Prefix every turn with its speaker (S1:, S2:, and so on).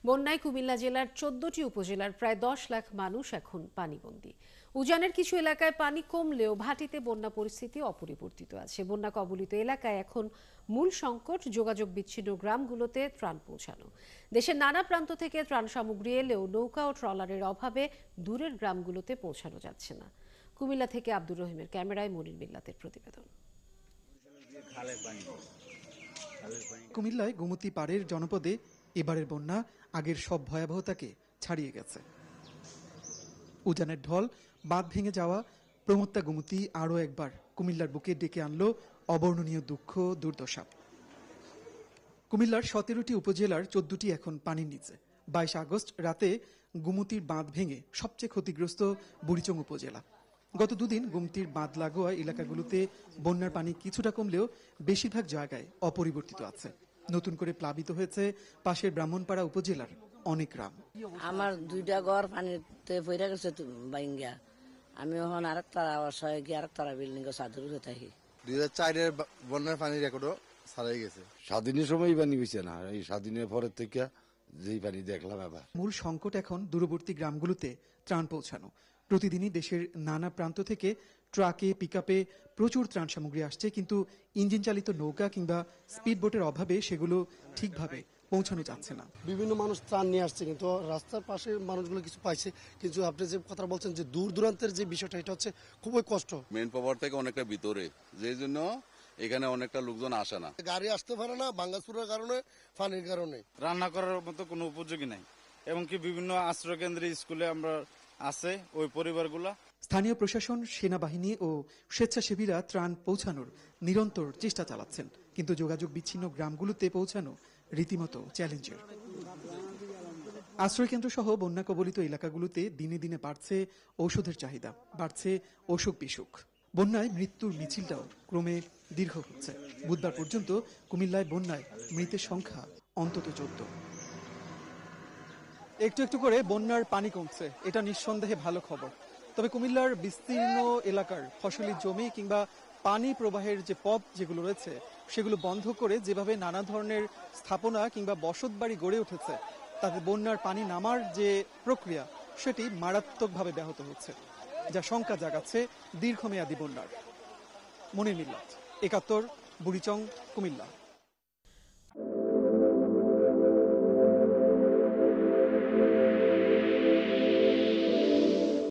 S1: বন্যায় কুমিল্লা জেলার ১৪টি উপজেলার প্রায় ১০ লাখ মানুষ এখন পানিবন্দী। উজানের কিছু এলাকায় পানি কমলেও ভাটিতে বন্যা পরিস্থিতি অপরিবর্তিত আছে। বন্যা কবলিত এলাকায় এখন মূল সংকট যোগাযোগ বিচ্ছিন্ন গ্রামগুলোতে ত্রাণ পৌঁছানো। দেশের নানা প্রান্ত থেকে ত্রাণ সামগ্রী এলেও নৌকা ও ট্রলারের অভাবে দূরের গ্রামগুলোতে পৌঁছানো যাচ্ছে না। কুমিল্লা থেকে আব্দুর রহিমের ক্যামেরায় মনির মিল্লাতের প্রতিবেদন।
S2: কুমিল্লায় গোমতী পাড়ের জনপদে এবারের বন্যা আগের সব ভয়াবহতাকে ছাড়িয়ে গেছে। উজানের ঢল, বাঁধ ভেঙে যাওয়া, প্রমত্তা গোমতী আরও একবার কুমিল্লার বুকে ডেকে আনলো অবর্ণনীয় দুঃখ, দুর্দশা। কুমিল্লার ১৭টি উপজেলার ১৪টি এখন পানির নিচে। ২২ আগস্ট রাতে গোমতীর বাঁধ ভেঙে সবচেয়ে ক্ষতিগ্রস্ত বুড়িচং উপজেলা। গত দুদিন গোমতীর বাঁধ লাগোয়া এলাকাগুলোতে বন্যার পানি কিছুটা কমলেও বেশিরভাগ জায়গায় অপরিবর্তিত আছে। নতুন করে প্লাবিত হয়েছে পাশের ব্রাহ্মণপাড়া উপজেলার অনেক গ্রাম।
S3: আমার ২টা ঘর পানিতে পড়ে গেছে বাইঙ্গা। আমি এখন আরেকটা আবাসায় গিয়ে আরেকটা বিল্ডিং চাদর উঠে থাকি।
S4: ২০০৪-এর বন্যার পানি রেকর্ডও ছাড়াই গেছে।
S5: স্বাধীনের সময় পানি হয়েছে না, এই স্বাধীনের পরের থেকে যেই পানি দেখলাম এবার।
S2: মূল সংকট এখন দূরবর্তী গ্রামগুলোতে ত্রাণ পৌঁছানো। প্রতিদিনই দেশের নানা প্রান্ত থেকে ট্রাকে, পিকআপে প্রচুর ত্রাণ সামগ্রী আসছে, কিন্তু ইঞ্জিন চালিত নৌকা কিংবা স্পিড বোটের অভাবে সেগুলো ঠিকভাবে পৌঁছানো যাচ্ছে না।
S6: বিভিন্ন মানুষ ত্রাণ নিয়ে আসছে, কিন্তু রাস্তার পাশে মানুষগুলো কিছু পাইছে, কিন্তু আপনি যে কথা বলছেন যে দূর দূরান্তের যে বিষয়টা, এটা হচ্ছে খুবই কষ্ট।
S7: মেন পাওয়ার থেকে অনেকটা ভিতরে, যেই জন্য এখানে অনেকটা লোকজন আসে না।
S6: গাড়ি আসতে পারে না ভাঙ্গাচুরার কারণে, পানির কারণে।
S8: রান্না করার মতো কোনো উপযোগী নাই, এমনকি বিভিন্ন আশ্রয় কেন্দ্রে, স্কুলে আমরা আছে ওই পরিবারগুলা।
S2: স্থানীয় প্রশাসন, সেনাবাহিনী ও স্বেচ্ছাসেবীরা ত্রাণ পৌঁছানোর নিরন্তর চেষ্টা চালাচ্ছেন, কিন্তু যোগাযোগ বিচ্ছিন্ন গ্রামগুলোতে পৌঁছানো রীতিমতো চ্যালেঞ্জের। আশ্রয়কেন্দ্র সহ বন্যা কবলিত এলাকাগুলোতে দিনে দিনে বাড়ছে ঔষধের চাহিদা, বাড়ছে অসুখ বিসুখ। বন্যায় মৃত্যুর মিছিলটাও ক্রমে দীর্ঘ হচ্ছে। বুধবার পর্যন্ত কুমিল্লায় বন্যায় মৃতের সংখ্যা অন্তত ১৪। একটু একটু করে বন্যার পানি কমছে, এটা নিঃসন্দেহে ভালো খবর। তবে কুমিল্লার বিস্তীর্ণ এলাকার ফসলি জমি কিংবা পানি প্রবাহের যে পথ যেগুলো রয়েছে, সেগুলো বন্ধ করে যেভাবে নানা ধরনের স্থাপনা কিংবা বসতবাড়ি গড়ে উঠেছে, তাতে বন্যার পানি নামার যে প্রক্রিয়া, সেটি মারাত্মকভাবে ব্যাহত হচ্ছে, যা শঙ্কা জাগাচ্ছে দীর্ঘমেয়াদী বন্যার। মনির মিল্লাত, ৭১, বুড়িচং, কুমিল্লা।